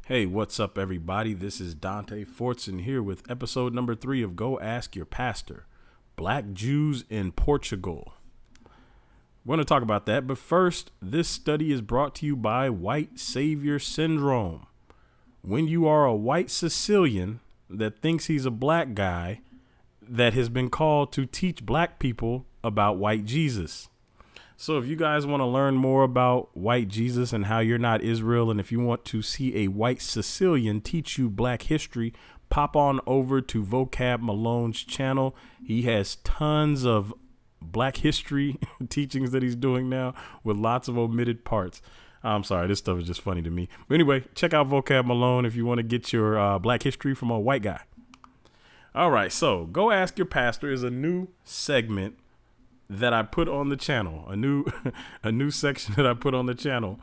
Hey, what's up, everybody? This is Dante Fortson here with episode number 3 of Go Ask Your Pastor, Black Jews in Portugal. We're going to talk about that, but first, this study is brought to you by White Savior Syndrome. When you are a white Sicilian that thinks he's a black guy that has been called to teach black people about white Jesus. So if you guys want to learn more about white Jesus and how you're not Israel, and if you want to see a white Sicilian teach you black history, pop on over to Vocab Malone's channel. He has tons of black history teachings that he's doing now with lots of omitted parts. I'm sorry, this stuff is just funny to me. But anyway, check out Vocab Malone if you want to get your black history from a white guy. All right, so Go Ask Your Pastor is a new segment that I put on the channel, a new section that I put on the channel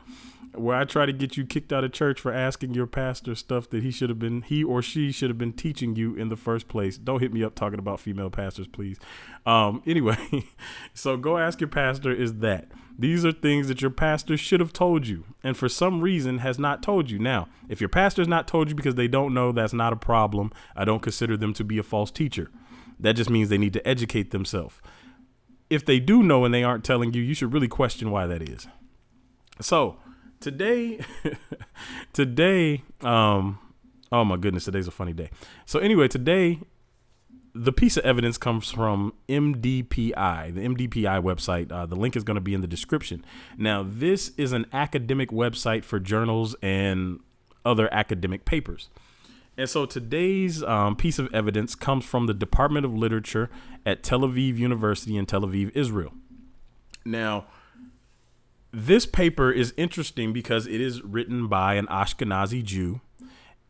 where I try to get you kicked out of church for asking your pastor stuff that he or she should have been teaching you in the first place. Don't hit me up talking about female pastors, please. Anyway, so Go Ask Your Pastor is that. These are things that your pastor should have told you and for some reason has not told you. Now, if your pastor's not told you because they don't know, that's not a problem. I don't consider them to be a false teacher. That just means they need to educate themselves. If they do know and they aren't telling you, you should really question why that is. So today, oh my goodness, today's a funny day. So anyway, today, the piece of evidence comes from MDPI, the MDPI website. The link is going to be in the description. Now, this is an academic website for journals and other academic papers. And so today's piece of evidence comes from the Department of Literature at Tel Aviv University in Tel Aviv, Israel. Now, this paper is interesting because it is written by an Ashkenazi Jew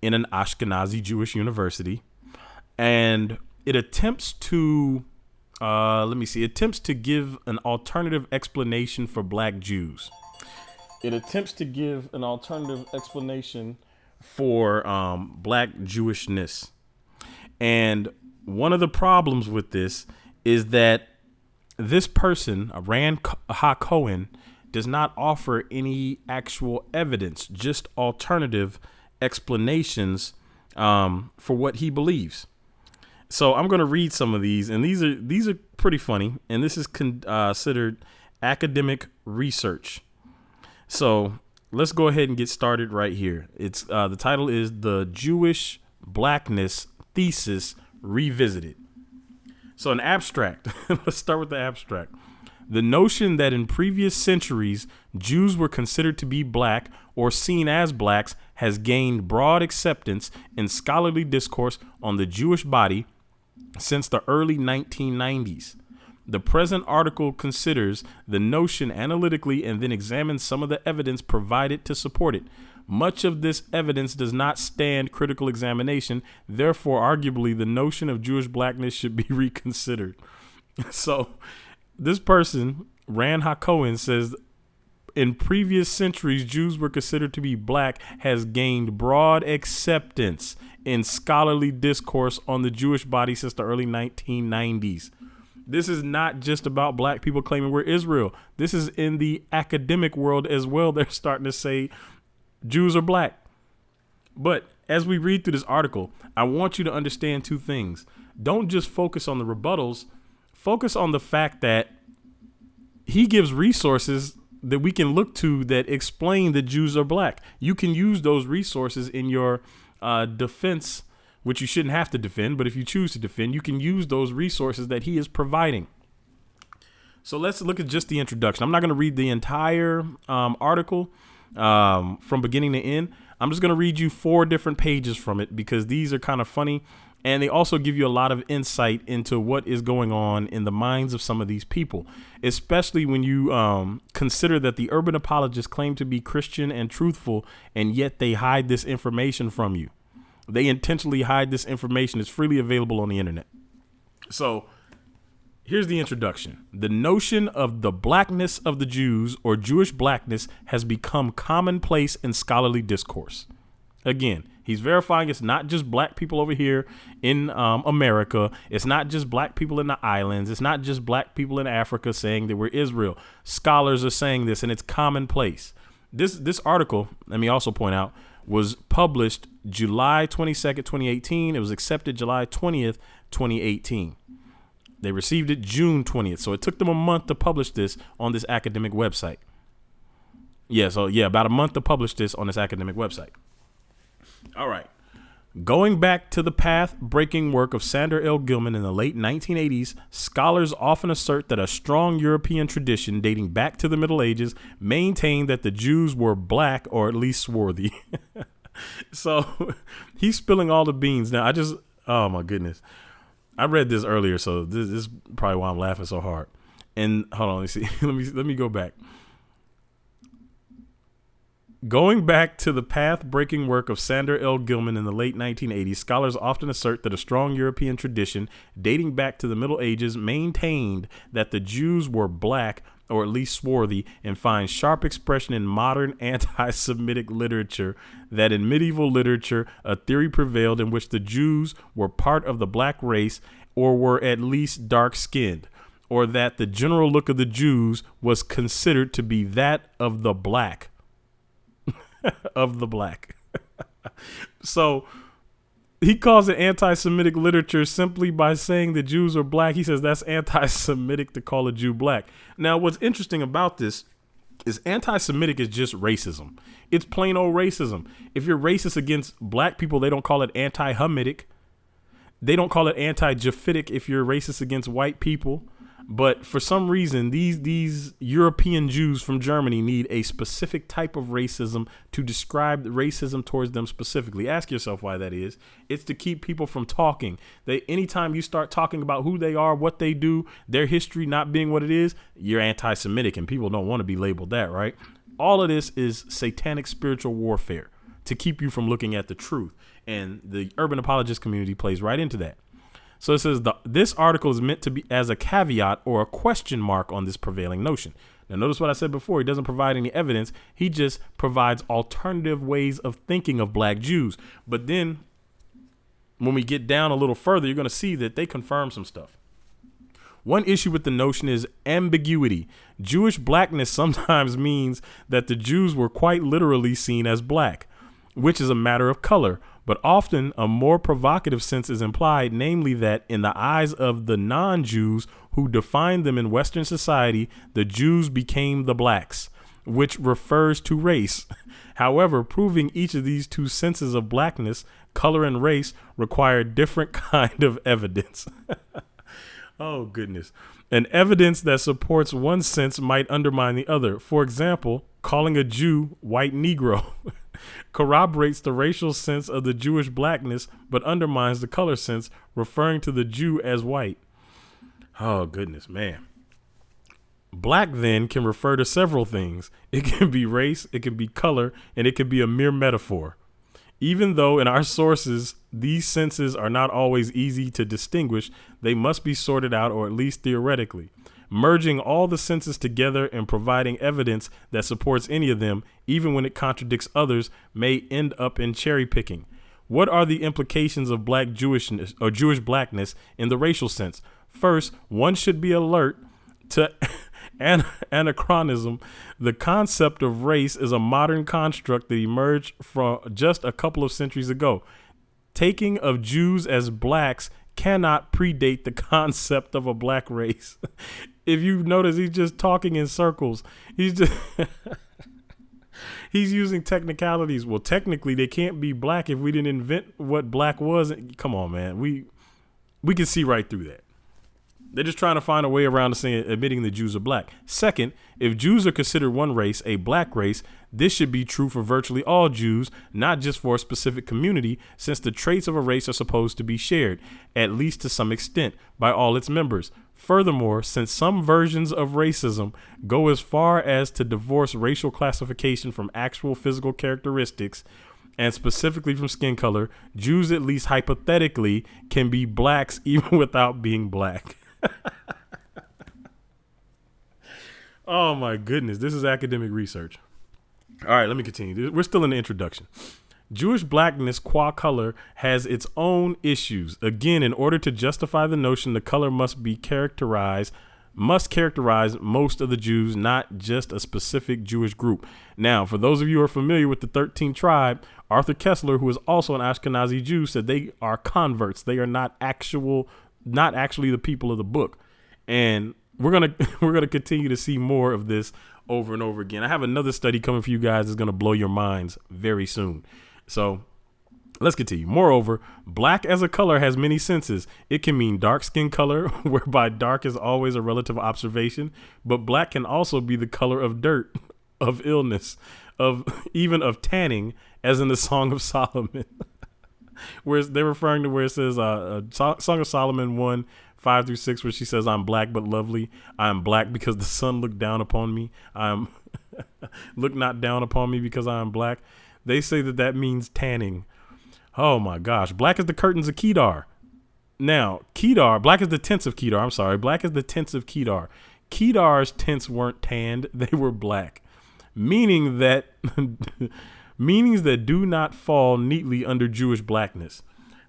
in an Ashkenazi Jewish university. And it attempts to, attempts to give an alternative explanation for black Jews. It attempts to give an alternative explanation for black Jewishness. And one of the problems with this is that this person, Rand HaKohen, does not offer any actual evidence, just alternative explanations for what he believes. So I'm going to read some of these, and these are pretty funny, and this is considered academic research. So let's go ahead and get started right here. It's the title is The Jewish Blackness Thesis Revisited. So an abstract. Let's start with the abstract. The notion that in previous centuries Jews were considered to be black or seen as blacks has gained broad acceptance in scholarly discourse on the Jewish body since the early 1990s. The present article considers the notion analytically and then examines some of the evidence provided to support it. Much of this evidence does not stand critical examination. Therefore, arguably, the notion of Jewish blackness should be reconsidered. So this person, Rand HaKohen, says in previous centuries, Jews were considered to be black has gained broad acceptance in scholarly discourse on the Jewish body since the early 1990s. This is not just about black people claiming we're Israel. This is in the academic world as well. They're starting to say Jews are black. But as we read through this article, I want you to understand two things. Don't just focus on the rebuttals. Focus on the fact that he gives resources that we can look to that explain that Jews are black. You can use those resources in your defense, which you shouldn't have to defend, but if you choose to defend, you can use those resources that he is providing. So let's look at just the introduction. I'm not going to read the entire article from beginning to end. I'm just going to read you 4 different pages from it because these are kind of funny. And they also give you a lot of insight into what is going on in the minds of some of these people, especially when you consider that the urban apologists claim to be Christian and truthful, and yet they hide this information from you. They intentionally hide this information. It's freely available on the internet. So here's the introduction. The notion of the blackness of the Jews or Jewish blackness has become commonplace in scholarly discourse. Again, he's verifying it's not just black people over here in America. It's not just black people in the islands. It's not just black people in Africa saying that we're Israel. Scholars are saying this, and it's commonplace. This article, let me also point out, was published July 22nd, 2018. It was accepted July 20th, 2018. They received it June 20th. So it took them a month to publish this on this academic website. About a month to publish this on this academic website. All right. Going back to the path-breaking work of Sandor L. Gilman in the late 1980s, scholars often assert that a strong European tradition dating back to the Middle Ages maintained that the Jews were black or at least swarthy. So he's spilling all the beans. Now, oh my goodness. I read this earlier, so this is probably why I'm laughing so hard. And hold on, let me see. let me go back. Going back to the path-breaking work of Sandor L. Gilman in the late 1980s, scholars often assert that a strong European tradition dating back to the Middle Ages maintained that the Jews were black or at least swarthy, and find sharp expression in modern anti-Semitic literature that in medieval literature a theory prevailed in which the Jews were part of the black race or were at least dark-skinned, or that the general look of the Jews was considered to be that of the black. Of the black. So he calls it anti-Semitic literature simply by saying the Jews are black. He says that's anti-Semitic to call a Jew black. Now, what's interesting about this is anti-Semitic is just racism. It's plain old racism. If you're racist against black people, they don't call it anti-Hamitic. They don't call it anti-Japhetic if you're racist against white people. But for some reason, these European Jews from Germany need a specific type of racism to describe the racism towards them specifically. Ask yourself why that is. It's to keep people from talking. Anytime you start talking about who they are, what they do, their history not being what it is, you're anti-Semitic, and people don't want to be labeled that, right? All of this is satanic spiritual warfare to keep you from looking at the truth. And the urban apologist community plays right into that. So it says this article is meant to be as a caveat or a question mark on this prevailing notion. Now, notice what I said before. He doesn't provide any evidence. He just provides alternative ways of thinking of black Jews. But then when we get down a little further, you're going to see that they confirm some stuff. One issue with the notion is ambiguity. Jewish blackness sometimes means that the Jews were quite literally seen as black, which is a matter of color. But often a more provocative sense is implied, namely that in the eyes of the non-Jews who defined them in Western society, the Jews became the blacks, which refers to race. However, proving each of these two senses of blackness, color and race, require different kind of evidence. Oh, goodness. An evidence that supports one sense might undermine the other. For example, calling a Jew white Negro corroborates the racial sense of the Jewish blackness, but undermines the color sense, referring to the Jew as white. Oh, goodness, man. Black, then, can refer to several things. It can be race, it can be color, and it can be a mere metaphor. Even though in our sources, these senses are not always easy to distinguish, they must be sorted out, or at least theoretically. Merging all the senses together and providing evidence that supports any of them, even when it contradicts others, may end up in cherry picking. What are the implications of black Jewishness or Jewish blackness in the racial sense? First, one should be alert to anachronism. The concept of race is a modern construct that emerged from just a couple of centuries ago. Taking of Jews as blacks cannot predate the concept of a black race. If you notice, he's just talking in circles. He's using technicalities. Well, technically, they can't be black if we didn't invent what black was. Come on, man. We can see right through that. They're just trying to find a way around to admitting the Jews are black. Second, if Jews are considered one race, a black race, this should be true for virtually all Jews, not just for a specific community, since the traits of a race are supposed to be shared, at least to some extent, by all its members. Furthermore, since some versions of racism go as far as to divorce racial classification from actual physical characteristics, and specifically from skin color, Jews, at least hypothetically, can be blacks even without being black. Oh my goodness, this is academic research. All right, let me continue. We're still in the introduction. Jewish blackness qua color has its own issues. Again, in order to justify the notion, the color must be characterized must characterize most of the Jews, not just a specific Jewish group. Now, for those of you who are familiar with the 13th tribe, Arthur Kessler, who is also an Ashkenazi Jew, said they are converts. They are not actually the people of the book. And we're gonna continue to see more of this over and over again. I have another study coming for you guys that's gonna blow your minds very soon. So let's continue. Moreover, black as a color has many senses. It can mean dark skin color, whereby dark is always a relative observation, but black can also be the color of dirt, of illness, even of tanning, as in the Song of Solomon. Where they're referring to where it says Song of Solomon 1:5-6, where she says, I'm black but lovely. I am black because the sun looked down upon me. I am look not down upon me because I am black. They say that means tanning. Oh my gosh. Black is the curtains of Kedar. Now, Kedar, black is the tents of Kedar. I'm sorry. Black is the tents of Kedar. Kedar's tents weren't tanned. They were black, meanings that do not fall neatly under Jewish blackness.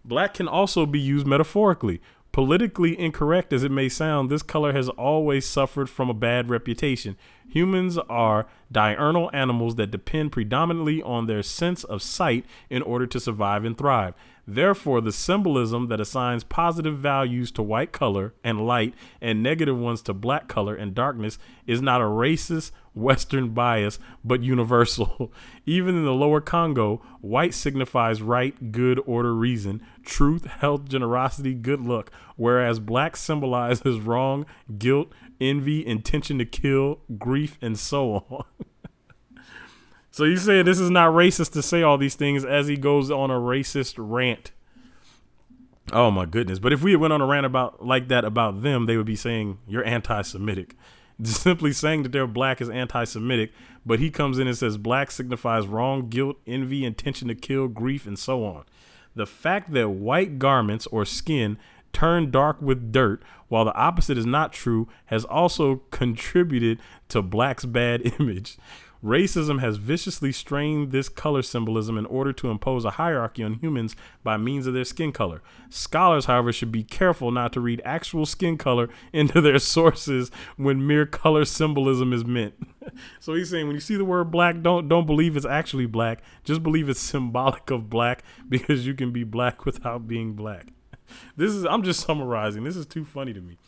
Black can also be used metaphorically. Politically incorrect as it may sound, this color has always suffered from a bad reputation. Humans are diurnal animals that depend predominantly on their sense of sight in order to survive and thrive. Therefore, the symbolism that assigns positive values to white color and light and negative ones to black color and darkness is not a racist Western bias, but universal. Even in the Lower Congo, white signifies right, good, order, reason, truth, health, generosity, good luck, whereas black symbolizes wrong, guilt, envy, intention to kill, grief, and so on. So you say this is not racist to say all these things as he goes on a racist rant. Oh my goodness. But if we went on a rant like that about them, they would be saying you're anti-Semitic. Simply saying that they're black is anti-Semitic, but he comes in and says black signifies wrong, guilt, envy, intention to kill, grief, and so on. The fact that white garments or skin turn dark with dirt, while the opposite is not true, has also contributed to black's bad image. Racism has viciously strained this color symbolism in order to impose a hierarchy on humans by means of their skin color. Scholars, however, should be careful not to read actual skin color into their sources when mere color symbolism is meant. So he's saying when you see the word black, don't believe it's actually black. Just believe it's symbolic of black because you can be black without being black. I'm just summarizing. This is too funny to me.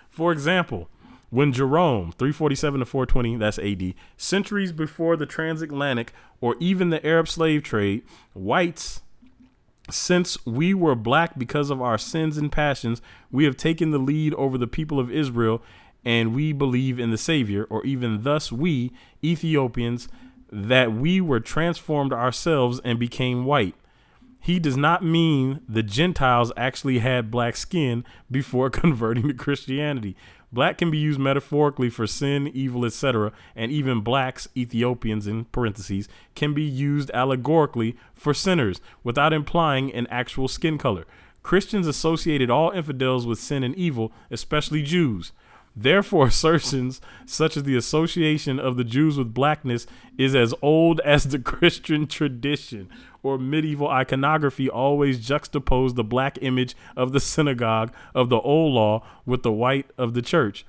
For example, when Jerome, 347 to 420, that's AD, centuries before the transatlantic or even the Arab slave trade, whites, since we were black because of our sins and passions, we have taken the lead over the people of Israel, and we believe in the Savior, or even thus we, Ethiopians, that we were transformed ourselves and became white. He does not mean the Gentiles actually had black skin before converting to Christianity. Black can be used metaphorically for sin, evil, etc., and even blacks, Ethiopians in parentheses, can be used allegorically for sinners without implying an actual skin color. Christians associated all infidels with sin and evil, especially Jews. Therefore, assertions such as the association of the Jews with blackness is as old as the Christian tradition, or medieval iconography always juxtaposed the black image of the synagogue of the old law with the white of the church,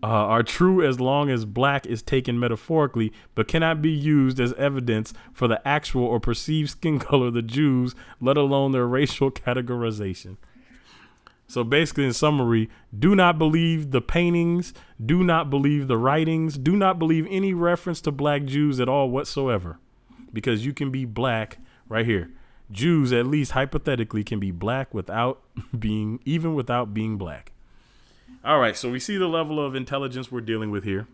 are true as long as black is taken metaphorically, but cannot be used as evidence for the actual or perceived skin color of the Jews, let alone their racial categorization. So basically, in summary, do not believe the paintings, do not believe the writings, do not believe any reference to black Jews at all whatsoever, because you can be black right here. Jews, at least hypothetically, can be black without being black. All right, so we see the level of intelligence we're dealing with here.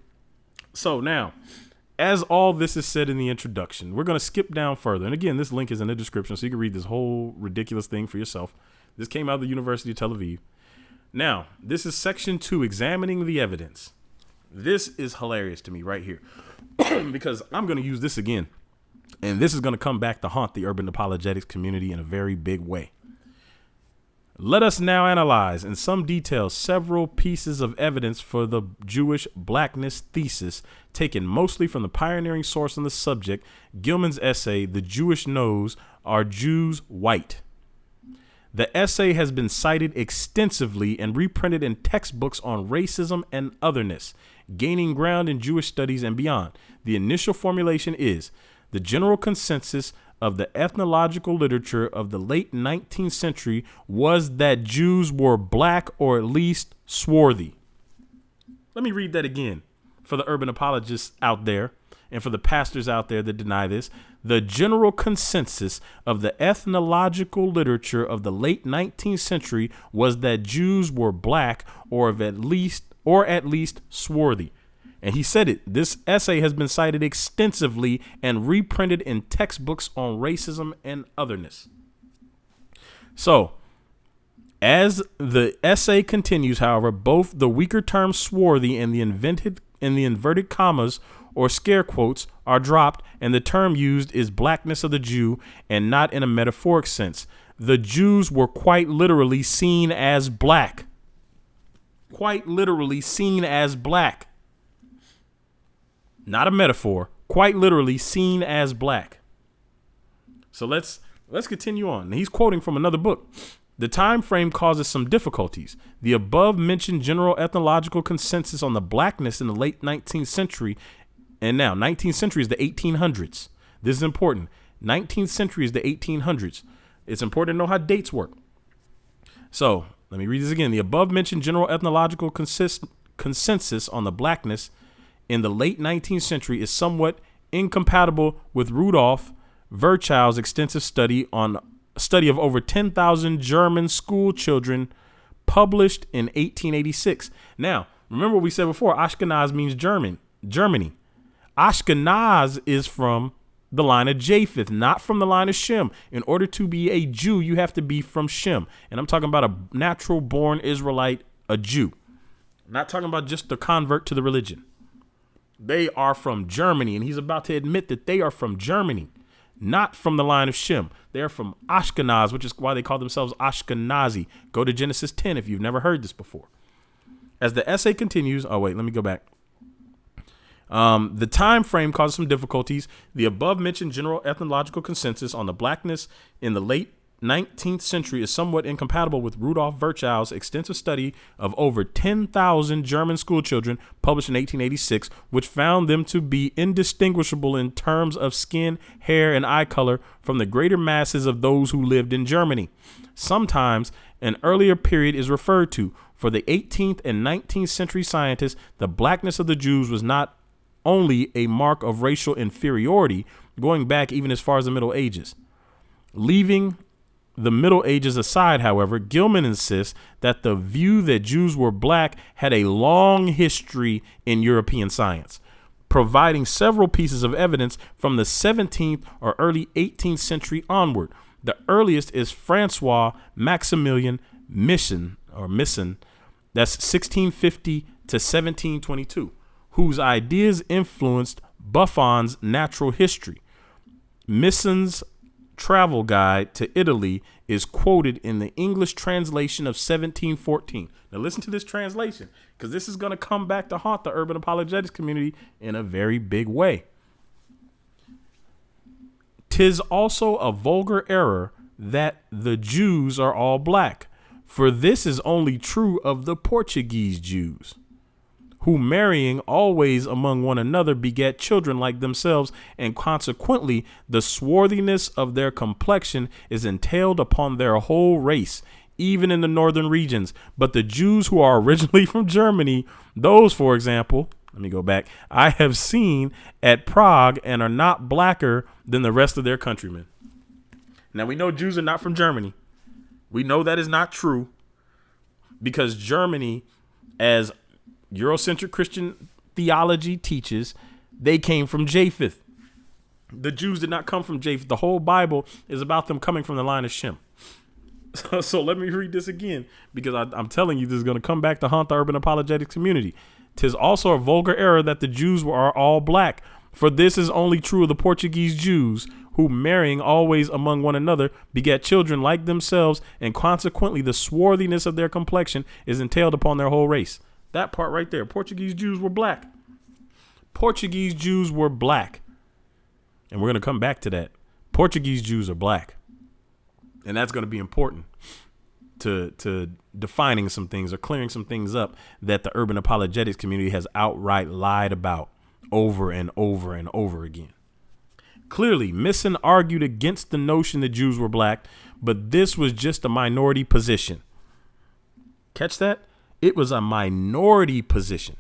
So now, as all this is said in the introduction, we're going to skip down further. And again, this link is in the description, so you can read this whole ridiculous thing for yourself. This came out of the University of Tel Aviv. Now, this is section 2, examining the evidence. This is hilarious to me right here because I'm going to use this again. And this is going to come back to haunt the urban apologetics community in a very big way. Let us now analyze in some detail several pieces of evidence for the Jewish blackness thesis, taken mostly from the pioneering source on the subject, Gilman's essay, The Jewish Nose, Are Jews White? The essay has been cited extensively and reprinted in textbooks on racism and otherness, gaining ground in Jewish studies and beyond. The initial formulation is the general consensus of the ethnological literature of the late 19th century was that Jews were black or at least swarthy. Let me read that again for the urban apologists out there and for the pastors out there that deny this. The general consensus of the ethnological literature of the late 19th century was that Jews were black or at least swarthy. And he said it. This essay has been cited extensively and reprinted in textbooks on racism and otherness. So, as the essay continues, however, both the weaker term swarthy and the inverted commas or scare quotes are dropped, and the term used is blackness of the Jew, and not in a metaphoric sense. The Jews were quite literally seen as black. Quite literally seen as black. Not a metaphor, quite literally seen as black. So let's continue on. He's quoting from another book. The time frame causes some difficulties. The above mentioned general ethnological consensus on the blackness in the late 19th century, and now 19th century is the 1800s. This is important. 19th century is the 1800s. It's important to know how dates work. So let me read this again. The above mentioned general ethnological consensus on the blackness in the late 19th century is somewhat incompatible with Rudolf Virchow's extensive study of over 10,000 German school children published in 1886. Now, remember what we said before, Ashkenaz means Germany. Ashkenaz is from the line of Japheth, not from the line of Shem. In order to be a Jew, you have to be from Shem. And I'm talking about a natural born Israelite, a Jew. I'm not talking about just the convert to the religion. They are from Germany, and he's about to admit that they are from Germany, not from the line of Shem. They're from Ashkenaz, which is why they call themselves Ashkenazi. Go to Genesis 10 if you've never heard this before. As the essay continues, let me go back. The time frame causes some difficulties. The above mentioned general ethnological consensus on the blackness in the late 19th century is somewhat incompatible with Rudolf Virchow's extensive study of over 10,000 German school children published in 1886, which found them to be indistinguishable in terms of skin, hair, and eye color from the greater masses of those who lived in Germany. Sometimes an earlier period is referred to. For the 18th and 19th century scientists, the blackness of the Jews was not only a mark of racial inferiority, going back even as far as the Middle Ages. Leaving the Middle Ages aside, however, Gilman insists that the view that Jews were black had a long history in European science, providing several pieces of evidence from the 17th or early 18th century onward. The earliest is Francois Maximilian Misson, that's 1650 to 1722, whose ideas influenced Buffon's natural history. Misson's travel guide to Italy is quoted in the English translation of 1714. Now listen to this translation, because this is going to come back to haunt the urban apologetics community in a very big way. "'Tis also a vulgar error that the Jews are all black, for this is only true of the Portuguese Jews, who marrying always among one another beget children like themselves, and consequently the swarthiness of their complexion is entailed upon their whole race, even in the northern regions. But the Jews who are originally from Germany, those, for example, I have seen at Prague and are not blacker than the rest of their countrymen." Now we know Jews are not from Germany. We know that is not true, because Germany, as Eurocentric Christian theology teaches, they came from Japheth. The Jews did not come from Japheth. The whole Bible is about them coming from the line of Shem. So let me read this again, because I'm telling you, this is going to come back to haunt the urban apologetics community. "'Tis also a vulgar error that the Jews are all black, for this is only true of the Portuguese Jews, who marrying always among one another beget children like themselves, and consequently the swarthiness of their complexion is entailed upon their whole race." That part right there. Portuguese Jews were black. Portuguese Jews were black. And we're going to come back to that. Portuguese Jews are black. And that's going to be important. to defining some things or clearing some things up that the urban apologetics community has outright lied about over and over and over again. Clearly, Misson argued against the notion that Jews were black, but this was just a minority position. Catch that? It was a minority position.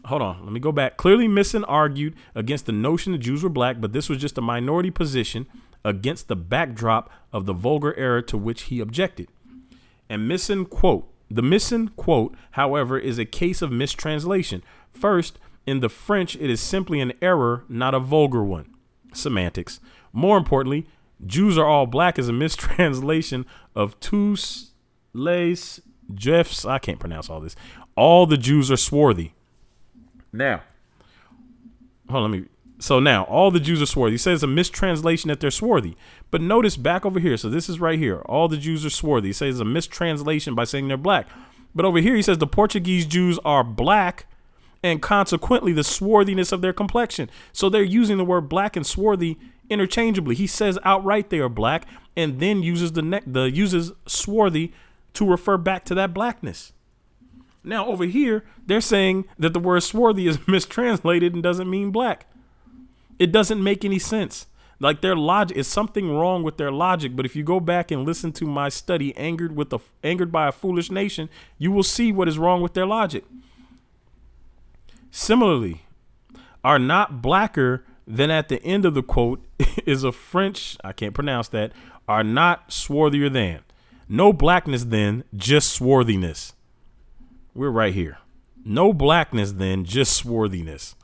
Hold on, let me go back. Clearly, Misson argued against the notion that Jews were black, but this was just a minority position against the backdrop of the vulgar error to which he objected. And Misson quote, the Misson quote, however, is a case of mistranslation. First, in the French, it is simply an error, not a vulgar one. Semantics. More importantly, Jews are all black is a mistranslation of tous les juifs. I can't pronounce all this. All the Jews are swarthy. Now, now all the Jews are swarthy. He says it's a mistranslation that they're swarthy. But notice back over here. So this is right here. All the Jews are swarthy. He says it's a mistranslation by saying they're black. But over here, he says the Portuguese Jews are black, and consequently the swarthiness of their complexion. So they're using the word black and swarthy interchangeably. He says outright they are black, and then uses uses swarthy to refer back to that blackness. Now over here, they're saying that the word swarthy is mistranslated and doesn't mean black. It doesn't make any sense. Like their logic is something wrong with their logic. But if you go back and listen to my study, Angered by a Foolish Nation, you will see what is wrong with their logic. Similarly, are not blacker than at the end of the quote is a French, I can't pronounce that, are not swarthier than. No blackness then, just swarthiness. We're right here. No blackness then, just swarthiness.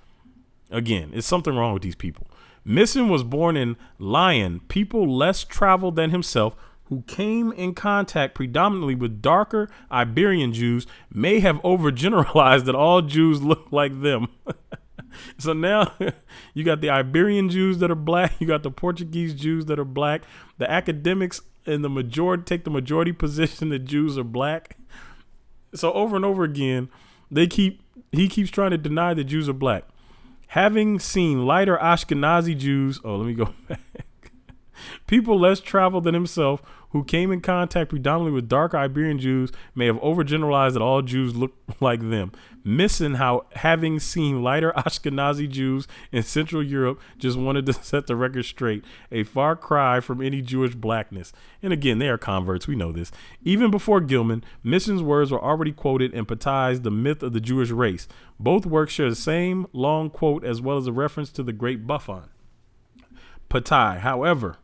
Again, it's something wrong with these people. Misson was born in Lyon, people less traveled than himself, who came in contact predominantly with darker Iberian Jews, may have overgeneralized that all Jews look like them. So now you got the Iberian Jews that are black. You got the Portuguese Jews that are black. The academics in the majority take the majority position that Jews are black. So over and over again, he keeps trying to deny that Jews are black. Having seen lighter Ashkenazi Jews, let me go back. People less traveled than himself who came in contact predominantly with dark Iberian Jews may have overgeneralized that all Jews look like them. Missing how having seen lighter Ashkenazi Jews in Central Europe just wanted to set the record straight. A far cry from any Jewish blackness. And again, they are converts. We know this. Even before Gilman, Misson's words were already quoted and patized the myth of the Jewish race. Both works share the same long quote as well as a reference to the great Buffon. Patai, however,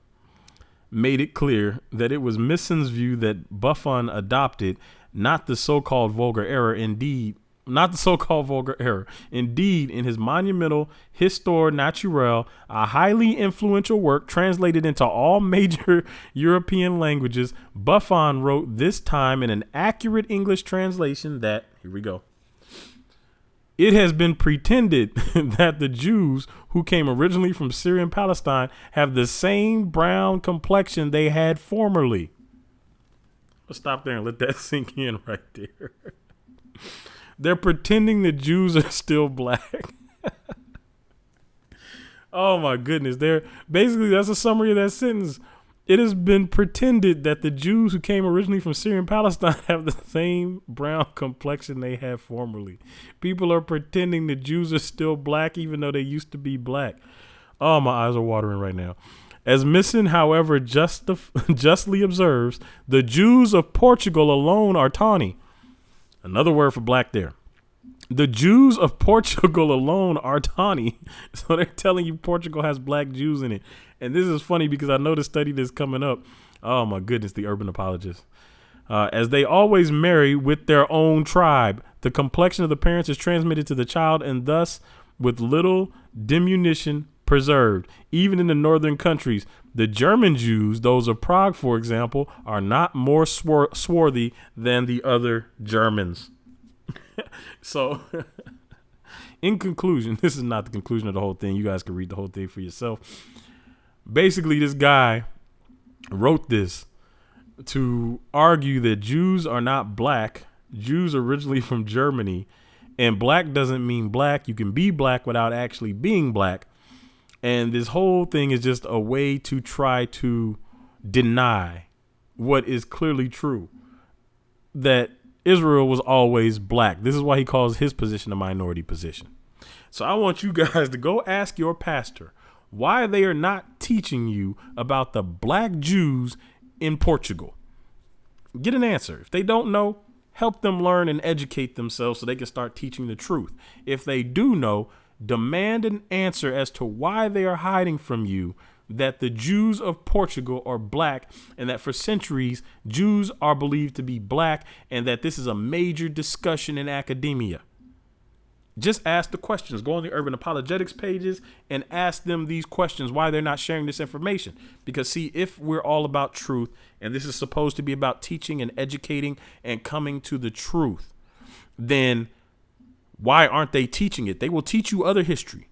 made it clear that it was Misson's view that Buffon adopted, not the so-called vulgar error. Indeed, in his monumental Histoire Naturelle, a highly influential work translated into all major European languages, Buffon wrote this time in an accurate English translation that, here we go, it has been pretended that the Jews who came originally from Syria and Palestine have the same brown complexion they had formerly. Let's stop there and let that sink in right there. They're pretending the Jews are still black. Oh my goodness. That's a summary of that sentence. It has been pretended that the Jews who came originally from Syria and Palestine have the same brown complexion they had formerly. People are pretending the Jews are still black, even though they used to be black. Oh, my eyes are watering right now. As Misson, however, justly observes, the Jews of Portugal alone are tawny. Another word for black there. The Jews of Portugal alone are tawny. So they're telling you Portugal has black Jews in it. And this is funny because I know the study that's coming up. Oh, my goodness, the urban apologists. As they always marry with their own tribe, the complexion of the parents is transmitted to the child and thus with little diminution preserved. Even in the northern countries, the German Jews, those of Prague, for example, are not more swarthy than the other Germans. So, in conclusion, this is not the conclusion of the whole thing. You guys can read the whole thing for yourself. Basically, this guy wrote this to argue that Jews are not black. Jews originally from Germany, and black doesn't mean black. You can be black without actually being black. And this whole thing is just a way to try to deny what is clearly true. that Israel was always black. This is why he calls his position a minority position. So I want you guys to go ask your pastor why they are not teaching you about the black Jews in Portugal. Get an answer. If they don't know, help them learn and educate themselves so they can start teaching the truth. If they do know, demand an answer as to why they are hiding from you that the Jews of Portugal are black, and that for centuries Jews are believed to be black, and that this is a major discussion in academia. Just ask the questions. Go on the Urban Apologetics pages and ask them these questions, why they're not sharing this information. Because, see, if we're all about truth, and this is supposed to be about teaching and educating and coming to the truth, then why aren't they teaching it? They will teach you other history,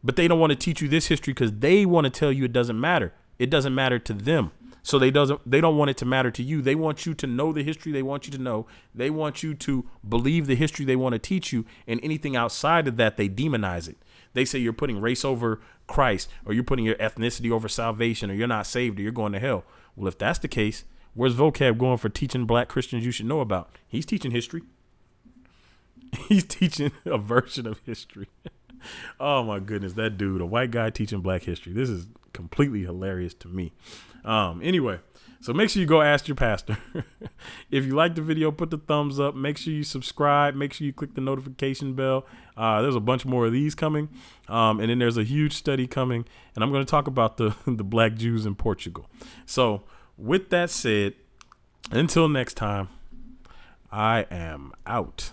but they don't want to teach you this history because they want to tell you it doesn't matter. It doesn't matter to them. So they don't want it to matter to you. They want you to know the history they want you to know. They want you to believe the history they want to teach you, and anything outside of that, they demonize it. They say you're putting race over Christ, or you're putting your ethnicity over salvation, or you're not saved, or you're going to hell. Well, if that's the case, where's vocab going for teaching black Christians you should know about? He's teaching history. He's teaching a version of history. Oh my goodness, that dude, a white guy teaching black history. This is completely hilarious to me. Anyway, so make sure you go ask your pastor. If you like the video, put the thumbs up. Make sure you subscribe. Make sure you click the notification bell. There's a bunch more of these coming. And then there's a huge study coming. And I'm going to talk about the black Jews in Portugal. So with that said, until next time, I am out.